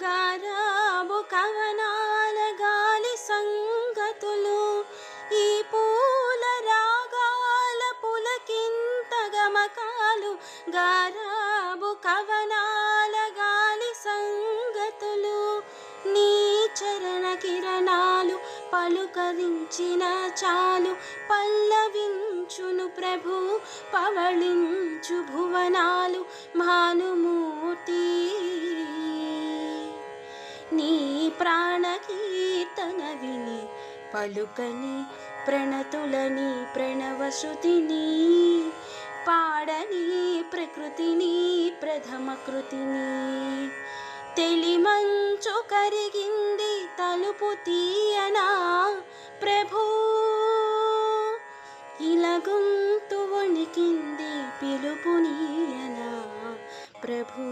గారాబు కవనాల గాలి సంగతులు ఈ పూల రాగాల పులకింత గమకాలు గారాబు కవనాల గాలి సంగతులు నీ చరణ కిరణాలు పలుకరించిన చాలు పల్లవించును ప్రభు పవళించు భువనాలు భానుమూర్తి నీ ప్రాణకీర్తన విని పలుకని ప్రణతులని ప్రణవశృతిని పాడని ప్రకృతిని ప్రథమ కృతిని తెలిమంచు కరిగింది తలుపు తీయనా ప్రభూ ఇలగొంతు వణికింది పిలుపు నీయనా ప్రభూ.